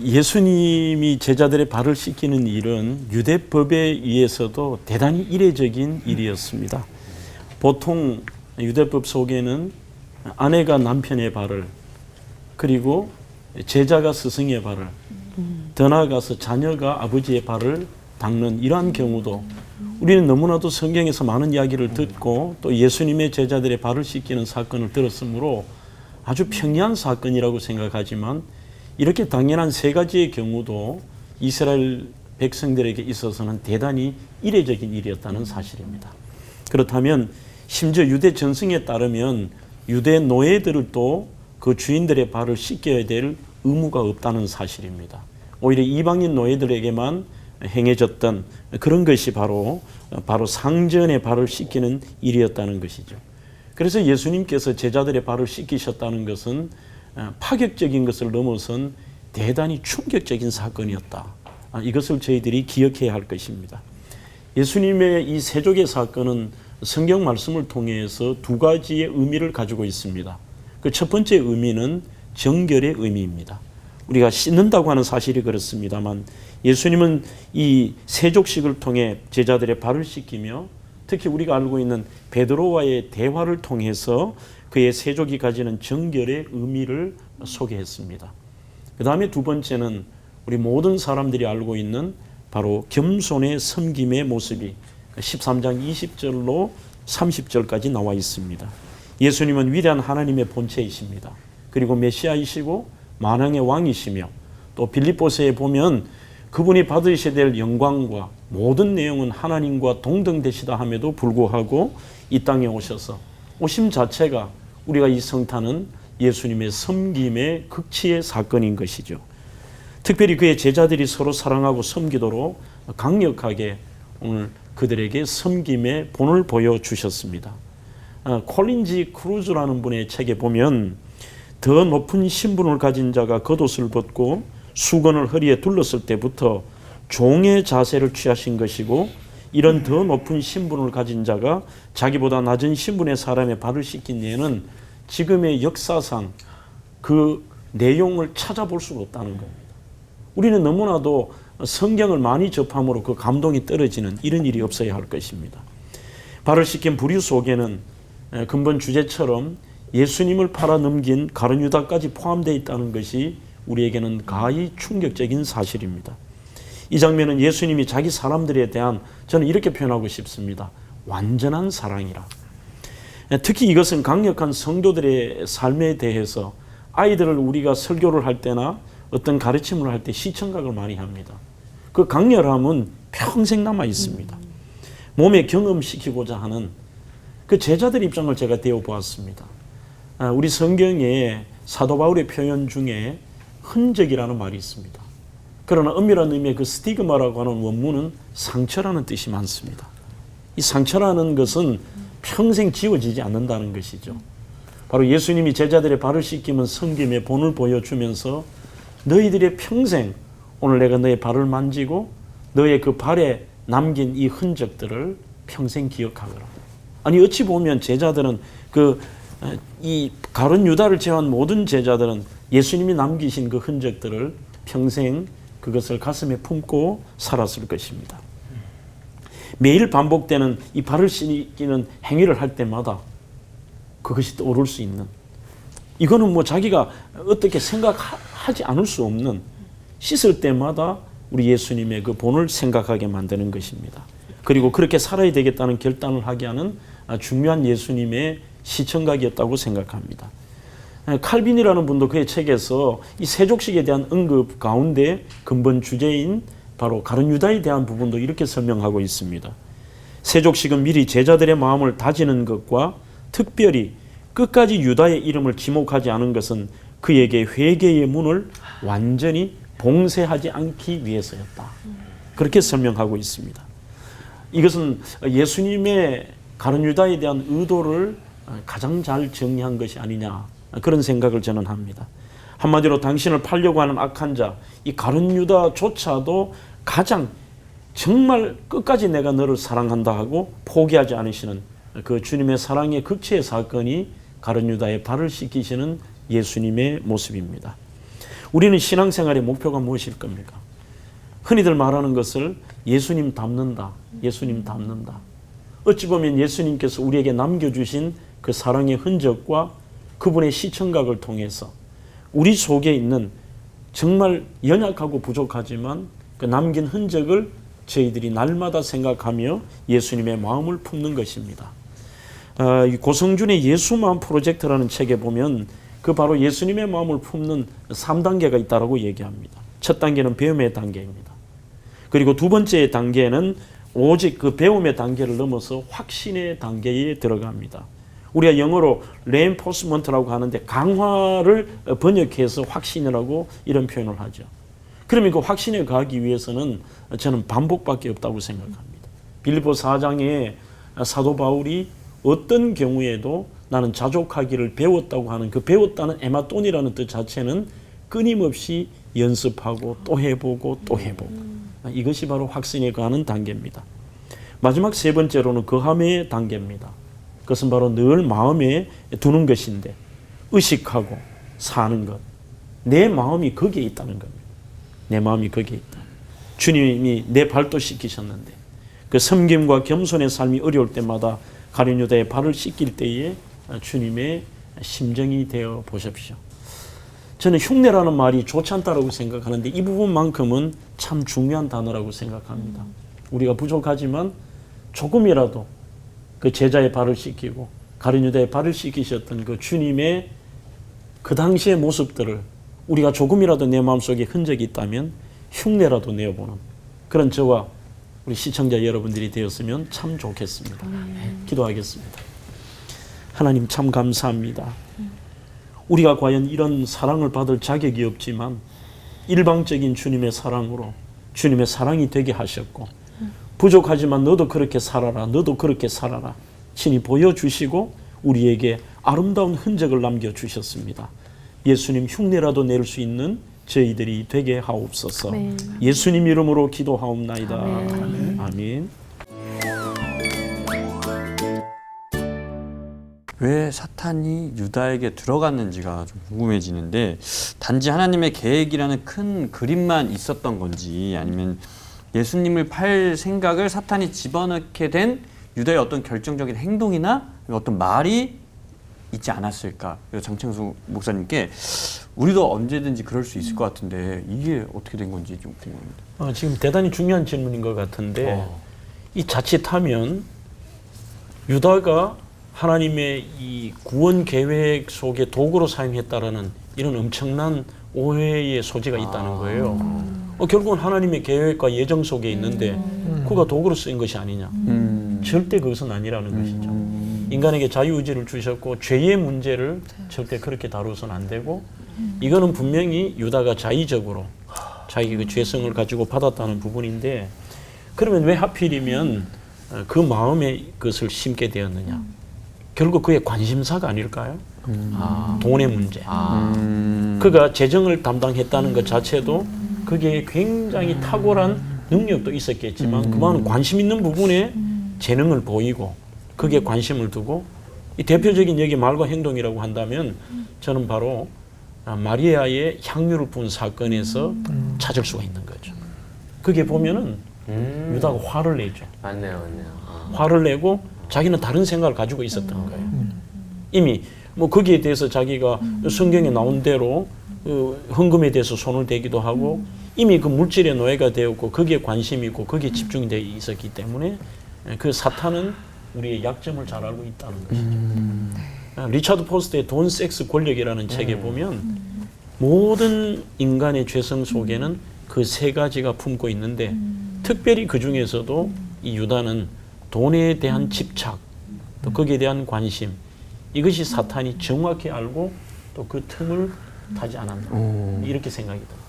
예수님이 제자들의 발을 씻기는 일은 유대법에 의해서도 대단히 이례적인 일이었습니다. 보통 유대법 속에는 아내가 남편의 발을, 그리고 제자가 스승의 발을, 더 나아가서 자녀가 아버지의 발을 닦는 이러한 경우도 우리는 너무나도 성경에서 많은 이야기를 듣고 또 예수님의 제자들의 발을 씻기는 사건을 들었으므로 아주 평이한 사건이라고 생각하지만, 이렇게 당연한 세 가지의 경우도 이스라엘 백성들에게 있어서는 대단히 이례적인 일이었다는 사실입니다. 그렇다면 심지어 유대 전승에 따르면 유대 노예들도 그 주인들의 발을 씻겨야 될 의무가 없다는 사실입니다. 오히려 이방인 노예들에게만 행해졌던 그런 것이 바로 상전의 발을 씻기는 일이었다는 것이죠. 그래서 예수님께서 제자들의 발을 씻기셨다는 것은 파격적인 것을 넘어선 대단히 충격적인 사건이었다. 이것을 저희들이 기억해야 할 것입니다. 예수님의 이 세족의 사건은 성경 말씀을 통해서 두 가지의 의미를 가지고 있습니다. 그 첫 번째 의미는 정결의 의미입니다. 우리가 씻는다고 하는 사실이 그렇습니다만, 예수님은 이 세족식을 통해 제자들의 발을 씻기며 특히 우리가 알고 있는 베드로와의 대화를 통해서 그의 세족이 가지는 정결의 의미를 소개했습니다. 그 다음에 두 번째는 우리 모든 사람들이 알고 있는 바로 겸손의 섬김의 모습이 13장 20절로 30절까지 나와 있습니다. 예수님은 위대한 하나님의 본체이십니다. 그리고 메시아이시고 만왕의 왕이시며, 또 빌립보서에 보면 그분이 받으셔야 될 영광과 모든 내용은 하나님과 동등되시다 함에도 불구하고 이 땅에 오셔서 오심 자체가 우리가 이 성탄은 예수님의 섬김의 극치의 사건인 것이죠. 특별히 그의 제자들이 서로 사랑하고 섬기도록 강력하게 오늘 그들에게 섬김의 본을 보여주셨습니다. 콜린지 크루즈라는 분의 책에 보면 더 높은 신분을 가진 자가 겉옷을 벗고 수건을 허리에 둘렀을 때부터 종의 자세를 취하신 것이고, 이런 더 높은 신분을 가진 자가 자기보다 낮은 신분의 사람의 발을 씻긴 예는 지금의 역사상 그 내용을 찾아볼 수가 없다는 겁니다. 우리는 너무나도 성경을 많이 접함으로 그 감동이 떨어지는 이런 일이 없어야 할 것입니다. 발을 씻긴 부류 속에는 근본 주제처럼 예수님을 팔아넘긴 가룟 유다까지 포함되어 있다는 것이 우리에게는 가히 충격적인 사실입니다. 이 장면은 예수님이 자기 사람들에 대한, 저는 이렇게 표현하고 싶습니다, 완전한 사랑이라. 특히 이것은 강력한 성도들의 삶에 대해서 아이들을 우리가 설교를 할 때나 어떤 가르침을 할 때 시청각을 많이 합니다. 그 강렬함은 평생 남아 있습니다. 몸에 경험시키고자 하는 그 제자들 입장을 제가 되어보았습니다. 우리 성경에 사도 바울의 표현 중에 흔적이라는 말이 있습니다. 그러나 엄밀한 의미의 그 스티그마라고 하는 원문은 상처라는 뜻이 많습니다. 이 상처라는 것은 평생 지워지지 않는다는 것이죠. 바로 예수님이 제자들의 발을 씻기면 섬김의 본을 보여주면서 너희들의 평생, 오늘 내가 너의 발을 만지고 너의 그 발에 남긴 이 흔적들을 평생 기억하거라. 아니, 어찌 보면 제자들은 이 가룟 유다를 제외한 모든 제자들은 예수님이 남기신 그 흔적들을 평생 그것을 가슴에 품고 살았을 것입니다. 매일 반복되는 이 발을 씻기는 행위를 할 때마다 그것이 떠오를 수 있는, 이거는 뭐 자기가 어떻게 생각하지 않을 수 없는, 씻을 때마다 우리 예수님의 그 본을 생각하게 만드는 것입니다. 그리고 그렇게 살아야 되겠다는 결단을 하게 하는 중요한 예수님의 시청각이었다고 생각합니다. 칼빈이라는 분도 그의 책에서 이 세족식에 대한 언급 가운데 근본 주제인 바로 가룟 유다에 대한 부분도 이렇게 설명하고 있습니다. 세족식은 미리 제자들의 마음을 다지는 것과 특별히 끝까지 유다의 이름을 지목하지 않은 것은 그에게 회개의 문을 완전히 봉쇄하지 않기 위해서였다. 그렇게 설명하고 있습니다. 이것은 예수님의 가룟 유다에 대한 의도를 가장 잘 정리한 것이 아니냐, 그런 생각을 저는 합니다. 한마디로 당신을 팔려고 하는 악한 자, 이 가룟 유다조차도 가장 정말 끝까지 내가 너를 사랑한다 하고 포기하지 않으시는 그 주님의 사랑의 극치의 사건이 가룟 유다의 발을 씻기시는 예수님의 모습입니다. 우리는 신앙생활의 목표가 무엇일 겁니까? 흔히들 말하는 것을 예수님 닮는다. 예수님 닮는다. 어찌 보면 예수님께서 우리에게 남겨주신 그 사랑의 흔적과 그분의 시청각을 통해서 우리 속에 있는 정말 연약하고 부족하지만 그 남긴 흔적을 저희들이 날마다 생각하며 예수님의 마음을 품는 것입니다. 고성준의 예수마음 프로젝트라는 책에 보면 그 바로 예수님의 마음을 품는 3단계가 있다고 얘기합니다. 첫 단계는 배움의 단계입니다. 그리고 두 번째 단계는 오직 그 배움의 단계를 넘어서 확신의 단계에 들어갑니다. 우리가 영어로 reinforcement라고 하는데 강화를 번역해서 확신이라고 이런 표현을 하죠. 그러면 그 확신에 가기 위해서는 저는 반복밖에 없다고 생각합니다. 빌립보 4장에 사도 바울이 어떤 경우에도 나는 자족하기를 배웠다고 하는 그 배웠다는 에마돈이라는 뜻 자체는 끊임없이 연습하고 또 해보고 또 해보고 이것이 바로 확신에 가는 단계입니다. 마지막 세 번째로는 거함의 단계입니다. 그것은 바로 늘 마음에 두는 것인데 의식하고 사는 것. 내 마음이 거기에 있다는 겁니다. 내 마음이 거기에 있다. 주님이 내 발도 씻기셨는데 그 섬김과 겸손의 삶이 어려울 때마다 가룟 유다의 발을 씻길 때에 주님의 심정이 되어 보십시오. 저는 흉내라는 말이 좋지 않다고 생각하는데 이 부분만큼은 참 중요한 단어라고 생각합니다. 우리가 부족하지만 조금이라도 그 제자의 발을 씻기고 가룟 유다의 발을 씻기셨던 그 주님의 그 당시의 모습들을 우리가 조금이라도 내 마음속에 흔적이 있다면 흉내라도 내어보는 그런 저와 우리 시청자 여러분들이 되었으면 참 좋겠습니다. 기도하겠습니다. 하나님 참 감사합니다. 우리가 과연 이런 사랑을 받을 자격이 없지만 일방적인 주님의 사랑으로 주님의 사랑이 되게 하셨고 부족하지만 너도 그렇게 살아라. 너도 그렇게 살아라. 친히 보여주시고 우리에게 아름다운 흔적을 남겨주셨습니다. 예수님 흉내라도 낼 수 있는 저희들이 되게 하옵소서. 아멘. 예수님 이름으로 기도하옵나이다. 아멘. 아멘. 왜 사탄이 유다에게 들어갔는지가 좀 궁금해지는데 단지 하나님의 계획이라는 큰 그림만 있었던 건지 아니면 예수님을 팔 생각을 사탄이 집어넣게 된 유다의 어떤 결정적인 행동이나 어떤 말이 있지 않았을까. 그래서 장창수 목사님께 우리도 언제든지 그럴 수 있을 것 같은데 이게 어떻게 된 건지 좀 궁금합니다. 지금 대단히 중요한 질문인 것 같은데 이 자칫하면 유다가 하나님의 이 구원 계획 속에 도구로 사용했다라는 이런 엄청난 오해의 소지가 있다는 거예요. 결국은 하나님의 계획과 예정 속에 있는데 그가 도구로 쓰인 것이 아니냐. 절대 그것은 아니라는 것이죠. 인간에게 자유의지를 주셨고 죄의 문제를 절대 그렇게 다루어서는 안 되고 이거는 분명히 유다가 자의적으로 자기 그 죄성을 가지고 받았다는 부분인데 그러면 왜 하필이면 그 마음에 그것을 심게 되었느냐. 결국 그의 관심사가 아닐까요? 돈의 문제. 그가 재정을 담당했다는 것 자체도 그게 굉장히 탁월한 능력도 있었겠지만 그만한 관심 있는 부분에 재능을 보이고 거기에 관심을 두고 이 대표적인 여기 말과 행동이라고 한다면 저는 바로 마리아의 향유를 부은 사건에서 찾을 수가 있는 거죠. 그게 보면은 유다가 화를 내죠. 맞네요. 화를 내고 자기는 다른 생각을 가지고 있었던 거예요. 이미 뭐 거기에 대해서 자기가 성경에 나온 대로 헌금에 대해서 손을 대기도 하고 이미 그 물질의 노예가 되었고 거기에 관심이 있고 거기에 집중이 되어 있었기 때문에 그 사탄은 우리의 약점을 잘 알고 있다는 것이죠. 리차드 포스트의 돈, 섹스, 권력이라는 책에 보면 모든 인간의 죄성 속에는 그 세 가지가 품고 있는데 특별히 그 중에서도 이 유다는 돈에 대한 집착, 또 거기에 대한 관심 이것이 사탄이 정확히 알고 또 그 틈을 타지 않았나 이렇게 생각이 듭니다.